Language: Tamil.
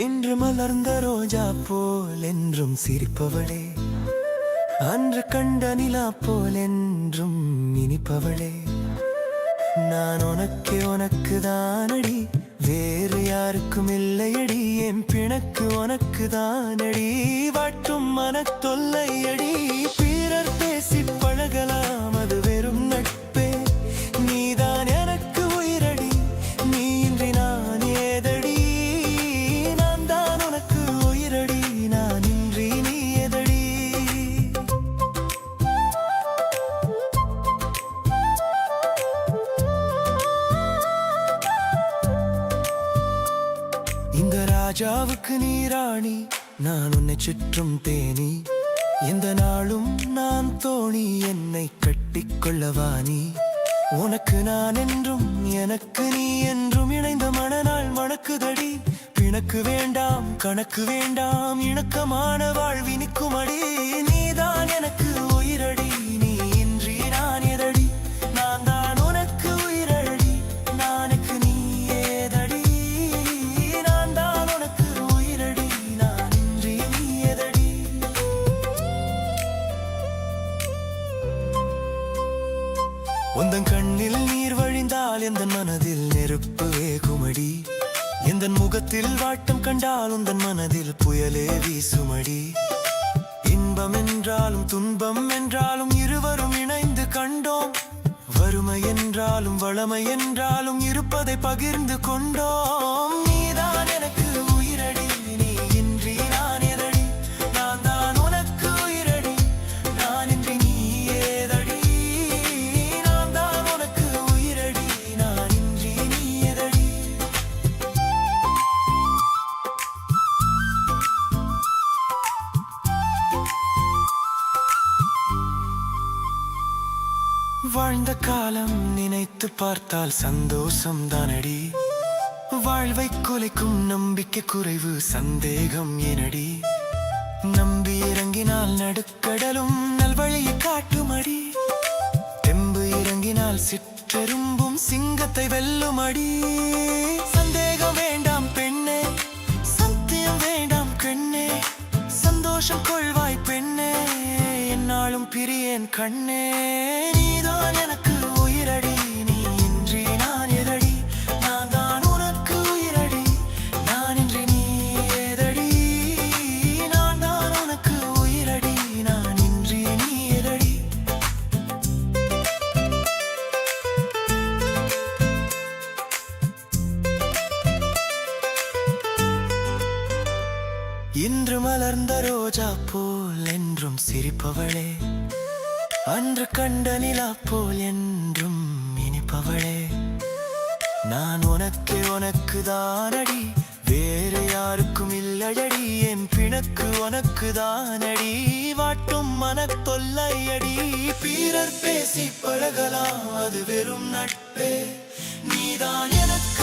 இன்று மலர்ந்த ரோஜா போல் என்றும் சிரிப்பவளே, அன்று கண்ட நிலா போல் என்றும் இனிப்பவளே, நான் உனக்கு தானடி, வேறு யாருக்கும் இல்லையடி, என் பிணக்கு உனக்கு தானடி, வாட்டும் மனத்தொல்லையடி. பிறர் பேசி பழகலாம், அது வெறும் நட்பே, நீதான் எனக்கு உயிரடி, நீ இன்றி நான் ஏதடி, நான் தான் உனக்கு உயிரடி, நான் இன்றி நீ ஏதடி. இந்த ராஜாவுக்கு நீ ராணி, நான் உன்னை சுற்றும் தேனி, எந்த நாளும் நான் தோணி, என்னை கட்டிக்கொள்ளவா நீ. உனக்கு நான் என்றும் எனக்கு நீ என்றும் இணைந்த மனநாள் மணக்குதடி. பிணக்கு வேண்டாம் கணக்கு வேண்டாம், இணக்கமான வாழ்வினிக்கும் அடி. நீதான் எனக்கு உயிரடி, நீ இன்றி நான் எதடி, நான் தான் உனக்கு உயிரடி, நானுக்கு நீ ஏதடி, நான் தான் உனக்கு உயிரடி, நான் இன்றி நீ எதடி. உந்தன் கண்ணில் நீர் வழிந்தால் எந்த மனதில் நெருப்பு வேகுமடி, எந்த முகத்தில் வாட்டம் கண்டால் உந்தன் மனதில் புயலே வீசுமடி. இன்பம் என்றாலும் துன்பம் என்றாலும் இருவரும் இணைந்து கண்டோம், வறுமை என்றாலும் வளமை என்றாலும் இருப்பதை பகிர்ந்து கொண்டோம். நீதான் எனக்கு உயிரடி, நீ இன்றி நான் எதடி, நான் தான் உனக்கு உயிரடி, நான் இன்றி நீ ஏதடி, நான் தான் உனக்கு உயிரடி, நான் இன்றி நீ எதடி. வாழ்ந்த காலம் நினைத்து பார்த்தால் சந்தோஷம் தானடி, வாழ்வை குலைக்கும் நம்பிக்கை குறைவு சந்தேகம் ஏனடி. நம்பி இறங்கினால் நடுக்கடலும் நல்வழியை காட்டுமடி, தெம்பு இறங்கினால் சிற்றெரும்பும் சிங்கத்தை வெல்லுமடி. சந்தேகம் வேண்டாம் பெண்ணே, சத்தியம் வேண்டாம் கண்ணே, சந்தோஷம் கொள்வாய் பெண்ணே, என்னாலும் பிரியேன் கண்ணே. நீதான் எனக்கு உயிரடி, நீ இன்றி நான் எதடி, நான் தான் உனக்கு உயிரடி, நான் இன்றி நீ ஏதடி, நான் தான் உனக்கு உயிரடி, நான் இன்றி நீ எதடி. இன்று மலர்ந்த ரோஜா போல் என்றும் சிரிப்பவளே, அன்று கண்ட நிலா போல் என்றும் இனிப்பவளே, நான் உனக்கு தானடி, வேறு யாருக்கும் இல்லையடி, என் பிணக்கு உனக்கு தானடி, வாட்டும் மனத்தொல்லையடி. பிறர் பேசி பழகலாம், அது வெறும் நட்பே, நீதான் எனக்கு